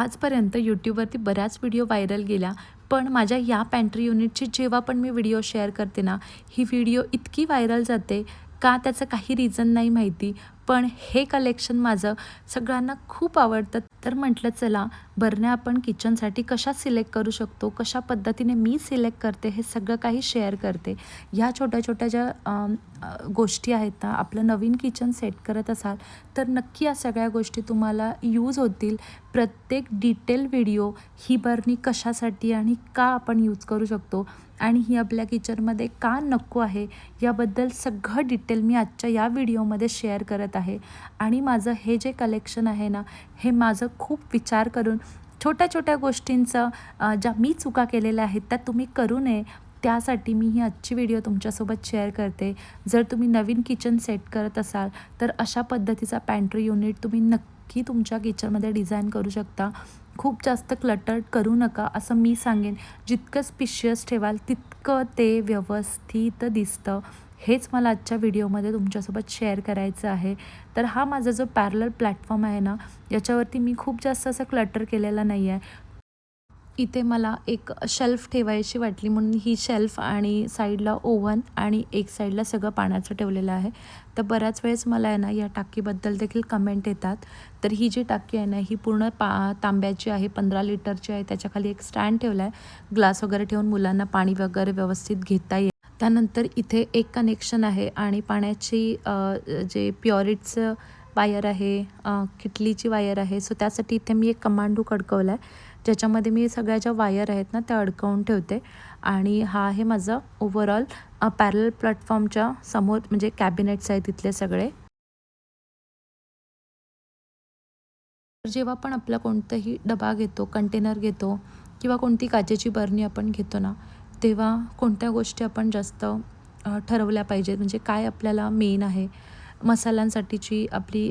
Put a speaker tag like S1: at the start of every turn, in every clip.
S1: आजपर्यंत यूट्यूबवरती बऱ्याच व्हिडिओ व्हायरल गेल्या, पण माझ्या या पॅन्ट्री युनिटची जेव्हा पण मी व्हिडिओ शेअर करते ना, ही व्हिडिओ इतकी व्हायरल जाते का त्याचं काही रिझन नाही माहिती. पण हे कलेक्शन माझं सगळ्यांना खूप आवडतं. तर म्हटलं चला बरण्या आपण किचनसाठी कशा सिलेक्ट करू शकतो, कशा पद्धतीने मी सिलेक्ट करते हे सगळं काही शेअर करते. ह्या छोट्या-छोट्या ज्या गोष्टी आहेत ना, आपलं नवीन किचन सेट करत असाल तर नक्की या सगळ्या गोष्टी तुम्हाला यूज होतील. प्रत्येक डिटेल व्हिडिओ ही बरणी कशासाठी आणि का आपण यूज करू शकतो आणि ही आपल्या किचनमध्ये का नको आहे याबद्दल सगळं डिटेल मी आजच्या या व्हिडिओमध्ये शेअर करत आहे. आणि माझं हे जे कलेक्शन आहे ना, हे माझं खूप विचार करून छोट्या छोट्या गोष्टींचं ज्या मी चुका केलेल्या आहेत त्या तुम्ही करू नये त्यासाठी मी ही आजची व्हिडिओ तुमच्यासोबत शेअर करते. जर तुम्ही नवीन किचन सेट करत असाल तर अशा पद्धतीचा पॅन्ट्री युनिट तुम्ही नक्की तुमच्या किचनमध्ये डिझाईन करू शकता. खूप जास्त क्लटर्ड करू नका असं मी सांगेन. जितकं स्पेशियस ठेवाल तितकं ते व्यवस्थित दिसतं. हेच मला आजच्या व्हिडिओमध्ये तुमच्यासोबत शेअर करायचं आहे. तर हा माझा जो पॅरलल प्लॅटफॉर्म आहे ना, याच्यावरती मी खूप जास्त असं क्लटर केलेलं नाही आहे. इथे मला एक शेल्फ ठेवायची वाटली म्हणून ही शेल्फ आणि साईडला ओव्हन आणि एक साईडला सगळं पाण्याचं ठेवलेलं आहे. तर बऱ्याच वेळेस मला आहे ना या टाकीबद्दल देखील कमेंट येतात. तर ही जी टाकी आहे ना ही पूर्ण तांब्याची आहे, 15 लिटरची आहे. त्याच्याखाली एक स्टँड ठेवला आहे, ग्लास वगैरे ठेवून मुलांना पाणी वगैरे व्यवस्थित घेता येईल. त्यानंतर इथे एक कनेक्शन आहे आणि पाण्याची जे प्युरिटचं वायर आहे, किटलीची वायर आहे. सो त्यासाठी इथे मी एक कमांड हुक अडकवला आहे, ज्याच्यामध्ये मी सगळ्या ज्या वायर आहेत ना त्या अडकवून ठेवते. आणि हा आहे माझा ओव्हरऑल पॅरलल प्लॅटफॉर्मच्या समोर म्हणजे कॅबिनेट्स आहेत तिथले सगळे. तर जेव्हा पण आपला कोणताही डबा घेतो, कंटेनर घेतो किंवा कोणती काचेची बरणी आपण घेतो ना, तेव्हा कोणत्या गोष्टी आपण जास्त ठरवल्या पाहिजेत. म्हणजे काय आपल्याला मेन आहे, मसाल्यांसाठीची आपली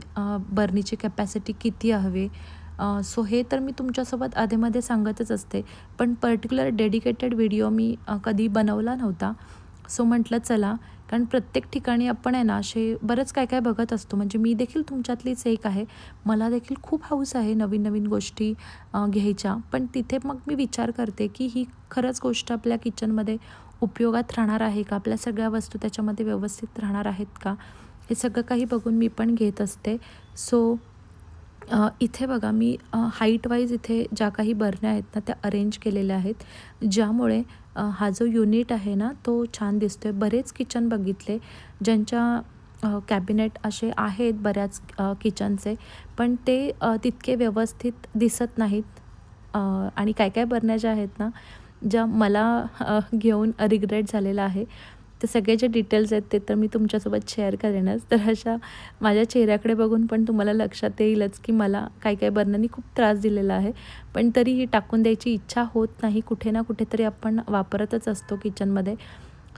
S1: बरणीची कॅपॅसिटी किती हवी. सो हे तर मी तुमच्यासोबत अधेमध्ये सांगतच असते. पण पर्टिक्युलर डेडिकेटेड व्हिडिओ मी कधी बनवला नव्हता. सो म्हटलं चला, कारण प्रत्येक ठिकाणी आपण आहे ना असे बरंच काय काय बघत असतो. म्हणजे मी देखील तुमच्यातलीच एक आहे. मला देखील खूप हौस आहे नवीन नवीन गोष्टी घ्यायच्या. पण तिथे मग मी विचार करते की ही खरंच गोष्ट आपल्या किचनमध्ये उपयोगात राहणार आहे का? आपल्या सगळ्या वस्तू त्याच्यामध्ये व्यवस्थित राहणार आहेत का? हे सगळं काही बघून मी पण घेत असते. सो इथे बघा मी हाईट वाईज इथे ज्या काही बरण्या आहेत ना त्या अरेंज केलेल्या आहेत, ज्यामुळे हा जो युनिट आहे ना तो छान दिसतोय. बरेच किचन बघितले ज्यांच्या कॅबिनेट असे आहेत बऱ्याच किचनचे, पण ते तितके व्यवस्थित दिसत नाहीत. आणि काय काय बरण्या ज्या आहेत ना, ज्या मला घेऊन रिग्रेट झालेला आहे. ते सगळे जे डिटेल्स आहेत ते तर मी तुमच्यासोबत शेअर करेनच. तर अशा माझ्या चेहऱ्याकडे बघून पण तुम्हाला लक्षात येईलच की मला काही काही बरण्यांनी खूप त्रास दिलेला आहे. पण तरीही टाकून द्यायची इच्छा होत नाही. कुठे ना कुठेतरी आपण वापरतच असतो किचनमध्ये.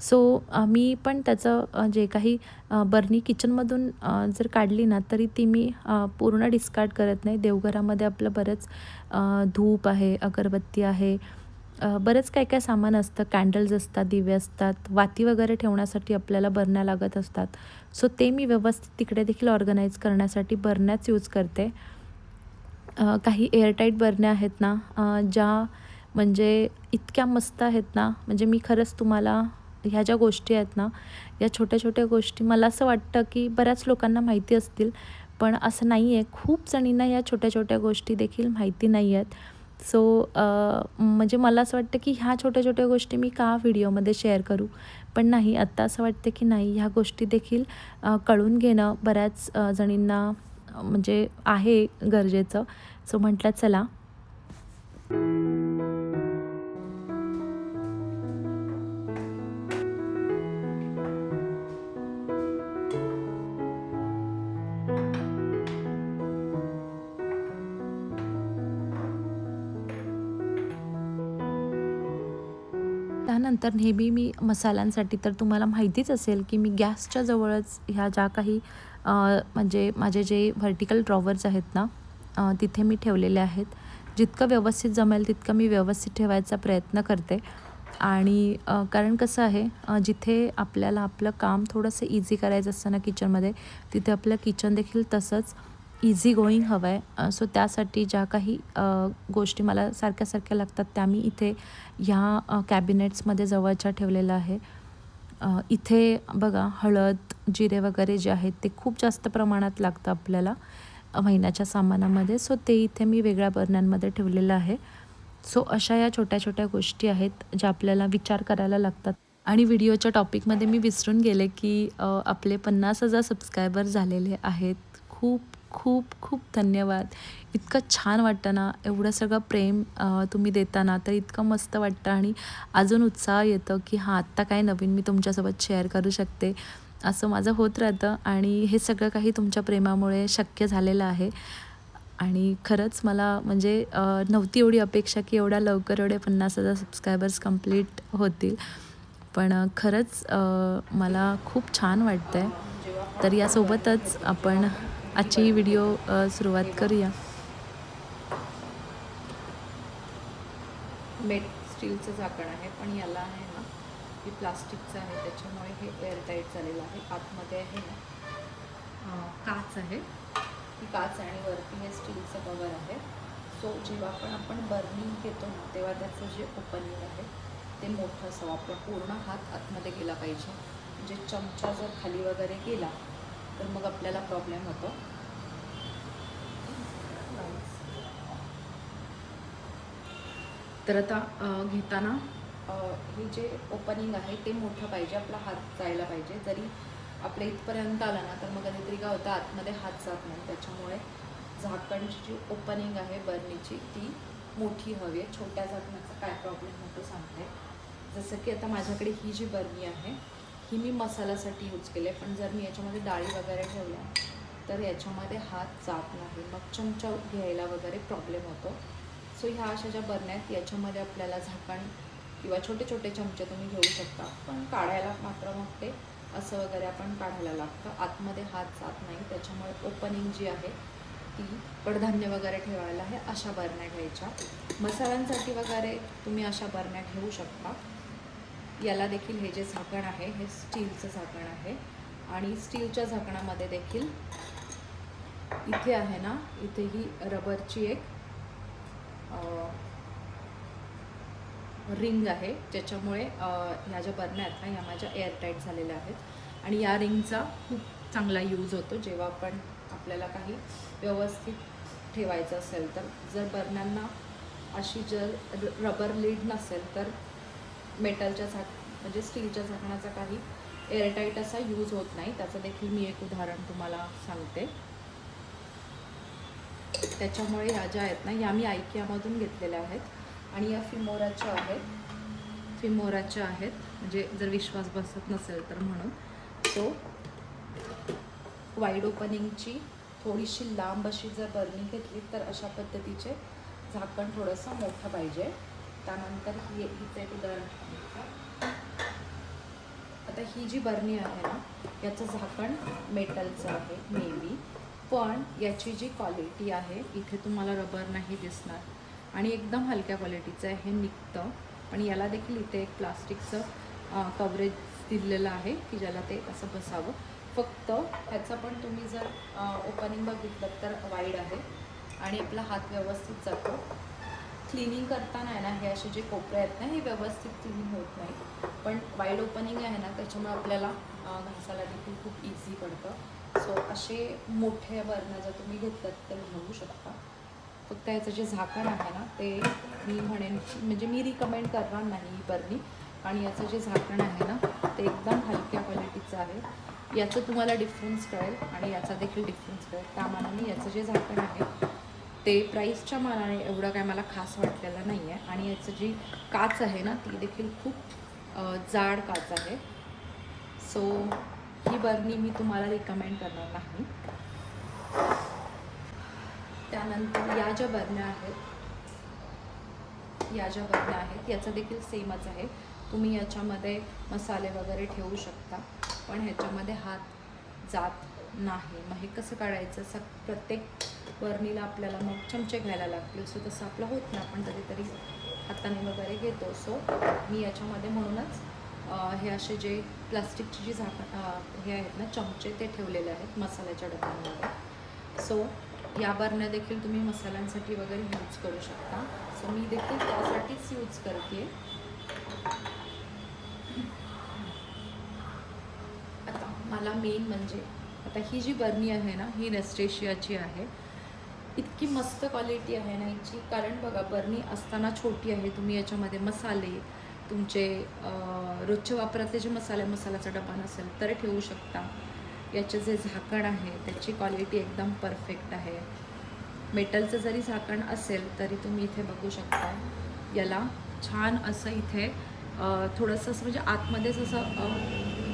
S1: सो मी पण त्याचं जे काही बरणी किचनमधून जर काढली ना तरी ती मी पूर्ण डिस्कार्ड करत नाही. देवघरामध्ये आपलं बरंच धूप आहे, अगरबत्ती आहे, बरंच काय काय सामान असतं, कॅन्डल्स असतात, दिवे असतात, वाती वगैरे ठेवण्यासाठी आपल्याला बरण्या लागत असतात. सो ते मी व्यवस्थित तिकडे देखील ऑर्गनाईज करण्यासाठी बरण्याच यूज करते. काही एअरटाईट बरण्या आहेत ना, ज्या म्हणजे इतक्या मस्त आहेत ना, म्हणजे मी खरंच तुम्हाला ह्या ज्या गोष्टी आहेत ना, या छोट्या छोट्या गोष्टी मला असं वाटतं की बऱ्याच लोकांना माहिती असतील, पण असं नाही आहे. खूप जणींना या छोट्या छोट्या गोष्टी देखील माहिती नाही आहेत. सो म्हणजे मला असं वाटतं की ह्या छोट्या छोट्या गोष्टी मी का व्हिडिओमध्ये शेअर करू. पण नाही, आत्ता असं वाटतं की नाही, ह्या गोष्टी देखील कळून घेणं बऱ्याच जणींना म्हणजे आहे गरजेचं. सो म्हटलं चला. त्यानंतर नेहमी मी मसाल्यांसाठी तर तुम्हाला माहितीच असेल की मी गॅसच्या जवळच ह्या ज्या काही म्हणजे माझे जे व्हर्टिकल ड्रॉवर्स आहेत ना, तिथे मी ठेवलेले आहेत. जितकं व्यवस्थित जमेल तितकं मी व्यवस्थित ठेवायचा प्रयत्न करते. आणि कारण कसं आहे, जिथे आपल्याला आपलं काम थोडंसं इझी करायचं असतं ना किचनमध्ये, तिथे आपलं किचन देखील तसंच इझी गोईंग हवं आहे. सो त्यासाठी ज्या काही गोष्टी मला सारख्या सारख्या लागतात त्या मी इथे ह्या कॅबिनेट्समध्ये जवळच्या ठेवलेलं आहे. इथे बघा हळद, जिरे वगैरे जे आहेत ते खूप जास्त प्रमाणात लागतं आपल्याला महिन्याच्या सामानामध्ये. सो ते इथे मी वेगळ्या बरण्यांमध्ये ठेवलेलं आहे. सो अशा या छोट्या छोट्या गोष्टी आहेत ज्या आपल्याला विचार करायला लागतात. आणि व्हिडिओच्या टॉपिकमध्ये मी विसरून गेले की आपले 50,000 सबस्क्रायबर झालेले आहेत. खूप खूप खूप धन्यवाद. इतकं छान वाटतं ना, एवढं सगळं प्रेम तुम्ही देता ना, तर इतकं मस्त वाटतं आणि अजून उत्साह येतो की हां, आत्ता काय नवीन मी तुमच्यासोबत शेअर करू शकते. असं माझं होत राहतं आणि हे सगळं काही तुमच्या प्रेमामुळे शक्य झालेलं आहे. आणि खरंच मला म्हणजे नव्हती एवढी अपेक्षा की एवढ्या लवकर एवढे 50,000 सबस्क्रायबर्स कंप्लीट होतील. पण खरंच मला खूप छान वाटतं आहे. तर यासोबतच आपण आजची व्हिडिओ सुरुवात करूया.
S2: मेट स्टीलचं झाकण आहे, पण याला आहे ना हे प्लास्टिकचं आहे, त्याच्यामुळे हे एअरटाईट झालेलं आहे. आतमध्ये आहे ना काच आहे, ही काच आणि वरती हे स्टीलचं कवर आहे. सो जेव्हा पण आपण बर्निंग घेतो ना तेव्हा त्याचं जे ओपनिंग आहे ते मोठं असावं. आपला पूर्ण हात आतमध्ये गेला पाहिजे. म्हणजे चमचा जर खाली वगैरे गेला तर मग आपल्याला प्रॉब्लेम होतो. तर आता घेताना हे जे ओपनिंग आहे ते मोठं पाहिजे, आपला हात जायला पाहिजे. जरी आपल्या इथपर्यंत आला ना तर मग कधीतरी काय होतं आतमध्ये हात जात नाही. त्याच्यामुळे झाकणची जी ओपनिंग आहे बर्नीची ती मोठी हवी आहे. छोट्या झाकणाचा काय प्रॉब्लेम होतो सांगते. जसं की आता माझ्याकडे ही जी बर्नी आहे ही मी मसाल्यासाठी यूज केली आहे, पण जर मी याच्यामध्ये डाळी वगैरे ठेवल्या तर याच्यामध्ये हात जात नाही, मग चमचा घ्यायला वगैरे प्रॉब्लेम होतो. सो ह्या अशा ज्या बरण्या आहेत याच्यामध्ये आपल्याला झाकण किंवा छोटे छोटे चमचे तुम्ही घेऊ शकता, पण काढायला मात्र मग ते असं वगैरे आपण काढायला लागतं. आतमध्ये हात जात नाही, त्याच्यामुळे ओपनिंग जी आहे ती कडधान्य वगैरे ठेवायला आहे अशा बरण्या घ्यायच्या. मसाल्यांसाठी वगैरे तुम्ही अशा बरण्या घेऊ शकता. याला देखील हे जे झाकण आहे हे स्टीलचं झाकण आहे आणि स्टीलच्या झाकणामध्ये देखील इथे आहे ना, इथे ही रबरची एक रिंग आहे, ज्याच्यामुळे ह्या ज्या बरण्या आहेत ना ह्या माझ्या एअरटाईट झालेल्या आहेत. आणि या रिंगचा खूप चांगला यूज होतो जेव्हा पण आपल्याला काही व्यवस्थित ठेवायचं असेल तर. जर बरण्यांना अशी जर रबर लीड नसेल तर मेटलच्या म्हणजे स्टीलच्या झाकणाचा काही एअरटाईट असा यूज होत नाही. त्याचं देखील मी एक उदाहरण तुम्हाला सांगते. त्याच्यामुळे ह्या ज्या आहेत ना या मी आयकियामधून घेतलेल्या आहेत आणि या फिमोराच्या आहेत. म्हणजे जर विश्वास बसत नसेल तर म्हणून. सो वाईड ओपनिंगची थोडीशी लांब अशी जर बर्नी घेतली तर अशा पद्धतीचे झाकण थोडंसं मोठं पाहिजे. त्यानंतर हिचं एक उदाहरण. आता ही जी बर्नी आहे ना याचं झाकण मेटलचं आहे नेव्ही, पण याची जी क्वालिटी आहे इथे तुम्हाला रबर नाही दिसणार आणि एकदम हलक्या क्वालिटीचं आहे, हे निघतं. पण याला देखील इथे एक प्लास्टिकचं कवरेज दिलेलं आहे की ज्याला ते असं बसावं. फक्त ह्याचं पण तुम्ही जर ओपनिंग बघितलं तर वाईड आहे आणि आपला हात व्यवस्थित जातो. क्लिनिंग करताना आहे ना हे असे जे कोपरे आहेत ना हे व्यवस्थित क्लीन होत नाही, पण वाईड ओपनिंग आहे ना त्याच्यामुळे आपल्याला घासायला देखील खूप इझी पडतं. सो असे मोठे बर्नर जर तुम्ही घेतलं तर घेऊ शकता. फक्त याचं जे झाकण आहे ना ते मी म्हणेन म्हणजे मी रिकमेंड करणार नाही ही बर्नी, आणि याचं जे झाकण आहे ना ते एकदम हलक्या क्वालिटीचं आहे. याचं तुम्हाला डिफरन्स कळेल आणि याचा देखील डिफरन्स कळेल. त्या मानाने याचं जे झाकण आहे ते प्राईसच्या मानाने एवढं काय मला खास वाटलेलं नाही आहे. आणि याचं जी काच आहे ना ती देखील खूप जाड काच आहे. सो ही बर्नी मी तुम्हाला रिकमेंड करणार नाही. त्यानंतर या ज्या बरण्या आहेत याचं देखील सेमच आहे. तुम्ही याच्यामध्ये मसाले वगैरे ठेवू शकता, पण ह्याच्यामध्ये हात जात नाही. मग हे कसं काढायचं? प्रत्येक बर्नीला आपल्याला मग चमचे घ्यायला लागतील. सो तसं आपलं होत नाही, आपण कधीतरी हाताने वगैरे घेतो. सो मी याच्यामध्ये म्हणूनच हे असे जे प्लास्टिकची जी हे आहेत ना चमचे ते ठेवलेले आहेत मसाल्याच्या डब्यांमध्ये. सो या बरण्या देखील तुम्ही मसाल्यांसाठी वगैरे यूज करू शकता. सो मी देखील त्यासाठीच यूज करते. आता मला मेन म्हणजे आता ही जी बरणी आहे ना, ही नेस्टेशियाची आहे. इतकी मस्त क्वालिटी आहे ना हिची, कारण बघा बरणी असताना छोटी आहे. तुम्ही याच्यामध्ये मसाले तुमचे रोजच्या वापरातले जे मसाल्याचा डबा नसेल तर ठेवू शकता. याचे जे झाकण आहे त्याची क्वालिटी एकदम परफेक्ट आहे. मेटलचं जरी झाकण असेल तरी तुम्ही इथे बघू शकता, याला छान असं इथे थोडंसं असं म्हणजे आतमध्येच असं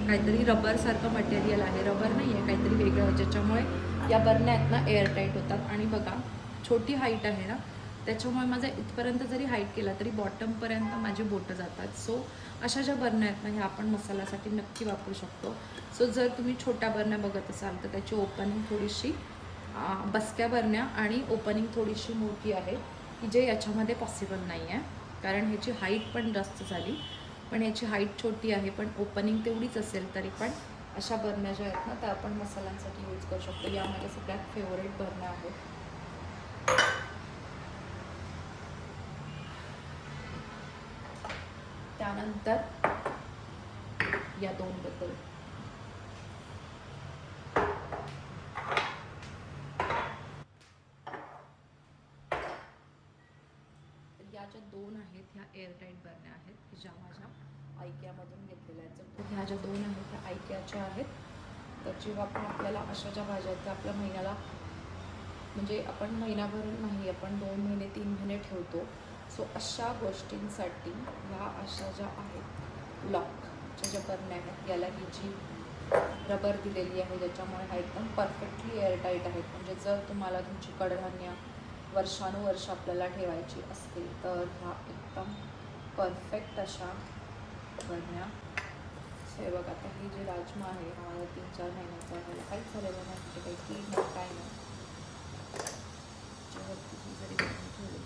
S2: काहीतरी रबरसारखं मटेरियल आहे. रबर नाही आहे, काहीतरी वेगळं, ज्याच्यामुळे या बरण्या आहेत ना एअरटाईट होतात. आणि बघा छोटी हाईट आहे ना, त्याच्यामुळे माझा इथपर्यंत जरी हाईट केला तरी बॉटमपर्यंत माझी बोटं जातात. सो अशा ज्या बरण्या आहेत ना, ह्या आपण मसाल्यासाठी नक्की वापरू शकतो. सो जर तुम्ही छोट्या बरण्या बघत असाल तर त्याची ओपनिंग थोडीशी बसक्या बरण्या आणि ओपनिंग थोडीशी मोठी आहे, की जे याच्यामध्ये पॉसिबल नाही आहे, कारण ह्याची हाईट पण जास्त झाली. पण याची हाईट छोटी आहे पण ओपनिंग तेवढीच असेल तरी पण अशा बरण्या ज्या आहेत ना त्या आपण मसाल्यांसाठी यूज करू शकतो. या माझ्या सगळ्यात फेवरेट बरण्या आहेत. त्यानंतर या दोनबद्दल या ज्या दोन आहेत ह्या एअरटाईट बरण्या आहेत, की ज्या माझ्या आयकियामधून घेतलेल्या आहेत. तर ह्या ज्या दोन आहेत त्या आयकियाच्या आहेत. तर जेव्हा आपण आपल्याला अशा ज्या भाज्या आहेत त्या आपल्या महिन्याला म्हणजे आपण महिनाभर नाही, आपण 2 महिने 3 महिने ठेवतो. सो अशा गोष्टींसाठी ह्या अशा ज्या आहेत लॉकच्या ज्या बरण्या आहेत, याला ही जी रबर दिलेली आहे ज्याच्यामुळे हा एकदम परफेक्टली एअरटाईट आहेत. म्हणजे जर तुम्हाला तुमची कडधान्य वर्षानुवर्ष आपल्याला ठेवायची असतील तर ह्या एकदम परफेक्ट अशा बरण्या. हे बघा, आता ही जी राजमा आहे हा मला 3-4 महिन्याचा आहे, काहीच झालेलं नाही, म्हणजे काही कीड नाही काय नाही. त्याच्यावरती ही जरी बरणी ठेवली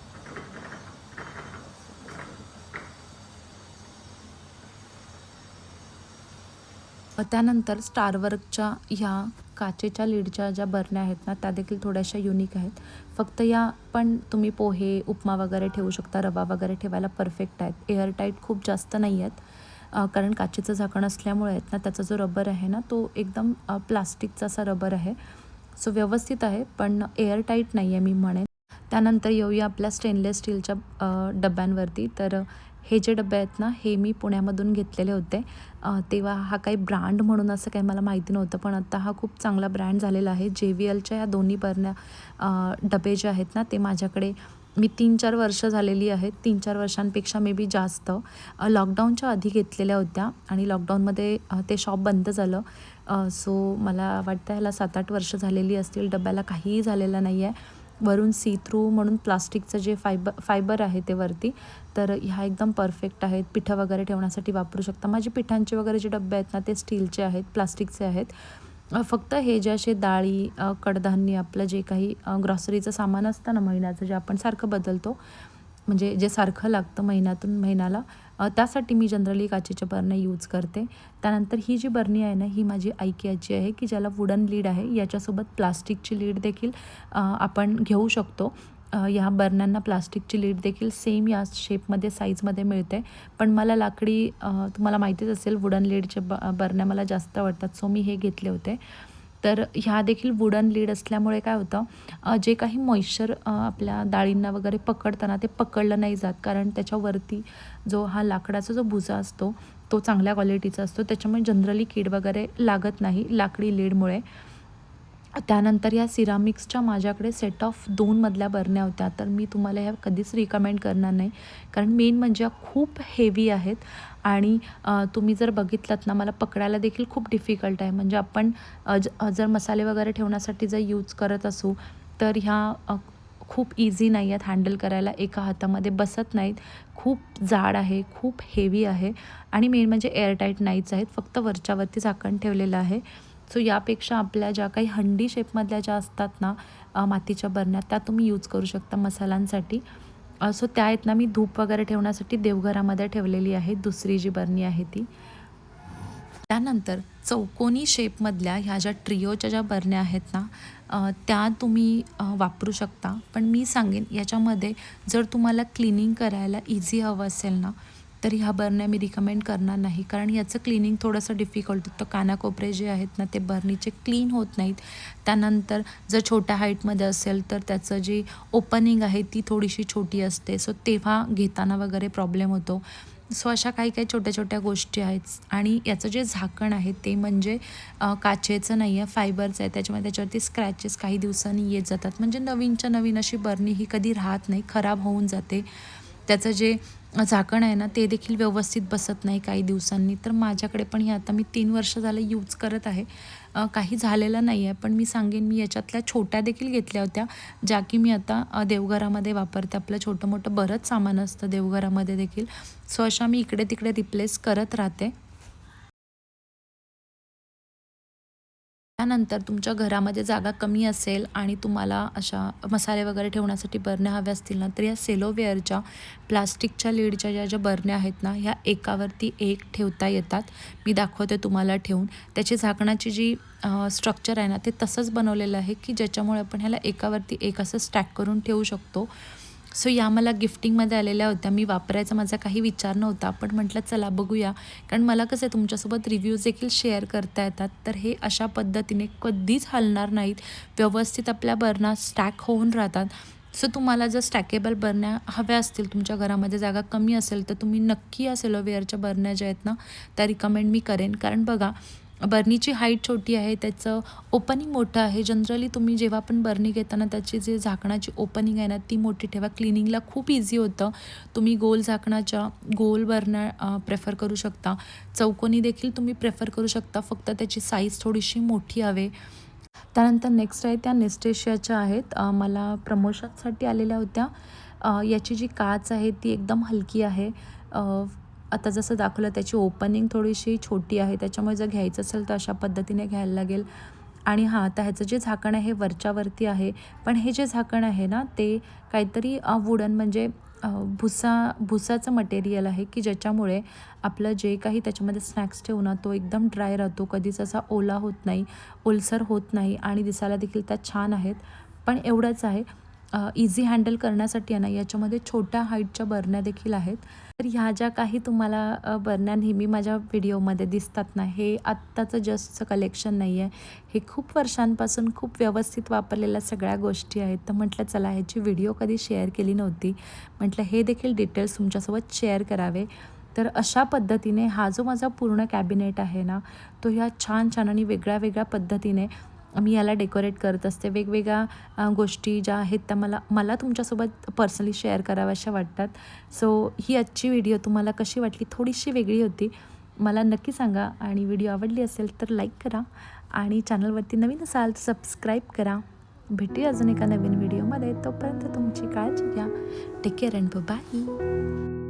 S1: त्यानंतर स्टारवर्कच्या ह्या काचेच्या लीडच्या ज्या बरण्या आहेत ना, त्या देखील थोड्याशा युनिक आहेत. फक्त या पण तुम्ही पोहे, उपमा वगैरे ठेवू शकता, रवा वगैरे ठेवायला परफेक्ट आहेत. एअरटाईट खूप जास्त नाही आहेत, कारण काचेचं झाकण असल्यामुळे आहेत ना, त्याचा जो रबर आहे ना तो एकदम प्लास्टिकचा असा रबर आहे. सो व्यवस्थित आहे पण एअरटाईट नाही आहे मी म्हणेन. त्यानंतर येऊया आपल्या स्टेनलेस स्टीलच्या डब्यांवरती. तर हे जे डबे आहेत ना, हे मी पुण्यामधून घेतलेले होते. तेव्हा हा काही ब्रँड म्हणून असं काही मला माहिती नव्हतं, पण आता हा खूप चांगला ब्रँड झालेला आहे. JVLच्या ह्या दोन्ही बरण्या डबे जे आहेत ना, ते माझ्याकडे मी 3-4 वर्ष झालेली आहेत. 3-4 वर्षांपेक्षा मे बी जास्त. लॉकडाऊनच्या आधी घेतलेल्या होत्या आणि लॉकडाऊनमध्ये ते शॉप बंद झालं. सो मला वाटतं ह्याला 7-8 वर्ष झालेली असतील. डब्याला काहीही झालेलं नाही आहे. वरून सी थ्रू म्हणून प्लास्टिकचं जे फायबर आहे ते वरती. तर ह्या एकदम परफेक्ट आहेत. पिठं वगैरे ठेवण्यासाठी वापरू शकता. माझे पिठांचे वगैरे जे डबे आहेत ना, ते स्टीलचे आहेत, प्लास्टिकचे आहेत. फक्त हे जे असे डाळी, कडधान्य, आपलं जे काही ग्रॉसरीचं सामान असतं ना महिन्याचं, जे आपण सारखं बदलतो, म्हणजे जे सारखं लागतं महिन्यातून महिन्याला, त्यासाठी मी जनरली काचेच्या बरण्या यूज करते. त्यानंतर ही जी बरणी आहे ना, ही माझी आयकियाची आहे, की ज्याला वुडन लीड आहे. याच्यासोबत प्लास्टिकची लीड देखील आपण घेऊ शकतो. ह्या बरण्यांना प्लास्टिकची लीड देखील सेम या शेपमध्ये, साईजमध्ये मिळते. पण मला लाकडी, तुम्हाला माहितीच असेल, वुडन लीडचे बरण्या मला जास्त आवडतात. सो मी हे घेतले होते. तर ह्या देखील वुडन लीड असल्यामुळे काय होतं, जे काही मॉइश्चर आपल्या डाळींना वगैरे पकडताना ते पकडलं नाही जात, कारण त्याच्यावरती जो हा लाकडाचा जो भुसा असतो तो चांगल्या क्वालिटीचा असतो. त्याच्यामुळे जनरली कीड वगैरे लागत नाही लाकडी लीडमुळे. त्यानंतर या सिरामिक्सच्या माझ्याकडे सेट ऑफ 2 मधल्या बरण्या होत्या. तर मी तुम्हाला ह्या कधीच रिकमेंड करणार नाही, कारण मेन म्हणजे या खूप हेवी आहेत आणि तुम्ही जर बघितलात ना, मला पकडायला देखील खूप डिफिकल्ट आहे. म्हणजे आपण जर मसाले वगैरे ठेवण्यासाठी जर यूज करत असू तर ह्या खूप इझी नाही आहेत हँडल करायला, एका हातामध्ये बसत नाहीत. खूप जाड आहे, खूप हेवी आहे आणि मेन म्हणजे एअरटाईट नाहीच आहेत. फक्त वरच्यावरती झाकण ठेवलेलं आहे. सो यापेक्षा आपल्या ज्या काही हंडी शेपमधल्या ज्या असतात ना, मातीच्या बरण्या, त्या तुम्ही यूज करू शकता मसाल्यांसाठी. सो त्या आहेत ना, मी धूप वगैरे ठेवण्यासाठी देवघरामध्ये ठेवलेली आहे, दुसरी जी बरणी आहे ती. त्यानंतर चौकोनी शेपमधल्या ह्या ज्या ट्रिओच्या ज्या बरण्या आहेत ना, त्या तुम्ही वापरू शकता. पण मी सांगेन याच्यामध्ये जर तुम्हाला क्लिनिंग करायला इझी हवं असेल ना, तर ह्या बरण्या मी रिकमेंड करणार नाही. कारण याचं क्लिनिंग थोडंसं डिफिकल्ट होतं. कानाकोपरे जे आहेत ना, ते बरणीचे क्लीन होत नाहीत. त्यानंतर जर छोट्या हाईटमध्ये असेल तर त्याचं जी ओपनिंग आहे ती थोडीशी छोटी असते. सो तेव्हा घेताना वगैरे प्रॉब्लेम होतो. सो अशा काही काही छोट्या छोट्या गोष्टी आहेत. आणि याचं जे झाकण आहे ते म्हणजे काचेचं नाही आहे, फायबरचं आहे. त्याच्यामुळे त्याच्यावरती स्क्रॅचेस काही दिवसांनी येत जातात. म्हणजे नवीनच्या नवीन अशी बरणी ही कधी राहत नाही, खराब होऊन जाते. त्याचं जे झाकण आहे ना ते देखील व्यवस्थित बसत नाही काही दिवसांनी. तर माझ्याकडे पण हे आता मी 3 वर्ष झालं यूज करत आहे. काही झालेलं नाही आहे. पण मी सांगेन मी याच्यातल्या छोट्या देखील घेतल्या होत्या, ज्या की मी आता देवघरामध्ये वापरते. आपलं छोटं-मोठं बरंच सामान असतं देवघरामध्ये देखील. सो अशा मी इकडे-तिकडे रिप्लेस करत राहते. त्यानंतर तुमच्या घरामध्ये जागा कमी असेल आणि तुम्हाला अशा मसाले वगैरे ठेवण्यासाठी बरण्या हव्या असतील ना, तर या सेलोवेअरच्या प्लास्टिकच्या लीडच्या ज्या बरण्या आहेत ना, ह्या एकावरती एक ठेवता येतात. मी दाखवते तुम्हाला ठेवून. त्याची झाकणाची जी स्ट्रक्चर आहे ना, ते तसंच बनवलेलं आहे की ज्याच्यामुळे आपण ह्याला एकावरती एक असं स्टॅक करून ठेवू शकतो. सो या मला गिफ्टिंगमध्ये आलेल्या होत्या. मी वापरायचा माझा काही विचार नव्हता, पण म्हटलं चला बघूया. कारण मला कसं आहे तुमच्यासोबत रिव्ह्यूज देखील शेअर करता येतात. तर हे अशा पद्धतीने कधीच हलणार नाहीत. व्यवस्थित आपल्या बरण्या स्टॅक होऊन राहतात. सो तुम्हाला जर स्टॅकेबल बरण्या हव्या असतील, तुमच्या घरामध्ये जागा कमी असेल, तर तुम्ही नक्की या सेलोवेअरच्या बरण्या ज्या आहेत ना, त्या रिकमेंड मी करेन. कारण बघा, बरणीची हाईट छोटी आहे, त्याचं ओपनिंग मोठं आहे. जनरली तुम्ही जेव्हा पण बरणी घेताना त्याची जी झाकणाची ओपनिंग आहे ना, ती मोठी ठेवा. क्लिनिंगला खूप इझी होतं. तुम्ही गोल झाकणाच्या गोल बरण्या प्रेफर करू शकता. चौकोनी देखील तुम्ही प्रेफर करू शकता. फक्त त्याची साईज थोडीशी मोठी हवी. त्यानंतर नेक्स्ट आहे त्या नेस्टेशियाच्या आहेत. मला प्रमोशनसाठी आलेल्या होत्या. याची जी काच आहे ती एकदम हलकी आहे. आता जसं दाखवलं त्याची ओपनिंग थोडीशी छोटी आहे. त्याच्यामुळे जर घ्यायचं असेल तर अशा पद्धतीने घ्यायला लागेल. आणि हां, आता ह्याचं जे झाकण आहे हे वरच्यावरती आहे. पण हे जे झाकण आहे ना ते काहीतरी वुडन म्हणजे भुसाचं मटेरियल आहे की ज्याच्यामुळे आपलं जे काही त्याच्यामध्ये स्नॅक्स ठेवू ना तो एकदम ड्राय राहतो. कधीच असा ओला होत नाही, ओलसर होत नाही आणि दिसायला देखील त्या छान आहेत. पण एवढंच आहे, इझी हँडल करण्यासाठी आहे ना याच्यामध्ये छोट्या हाईटच्या बरण्या देखील आहेत. तर ह्या ज्या काही तुम्हाला बरण्या नेहमी माझ्या व्हिडिओमध्ये दिसतात ना, हे आत्ताचं जस्टचं कलेक्शन नाही आहे. हे खूप वर्षांपासून खूप व्यवस्थित वापरलेल्या सगळ्या गोष्टी आहेत. तर म्हटलं चला ह्याची व्हिडिओ कधी शेअर केली नव्हती. म्हटलं हे देखील डिटेल्स तुमच्यासोबत शेअर करावे. तर अशा पद्धतीने हा जो माझा पूर्ण कॅबिनेट आहे ना, तो ह्या छान छान आणि वेगळ्या वेगळ्या पद्धतीने मी याला डेकोरेट करत असते. वेगवेगळ्या गोष्टी ज्या आहेत त्या मला मला तुमच्यासोबत पर्सनली शेअर कराव्याशा वाटतात. सो ही आजची व्हिडिओ तुम्हाला कशी वाटली? थोडीशी वेगळी होती. मला नक्की सांगा आणि व्हिडिओ आवडली असेल तर लाईक करा आणि चॅनलवरती नवीन असाल तर सबस्क्राईब करा. भेटूया अजून एका नवीन व्हिडिओमध्ये. तोपर्यंत तुमची काळजी घ्या. Take care and bye.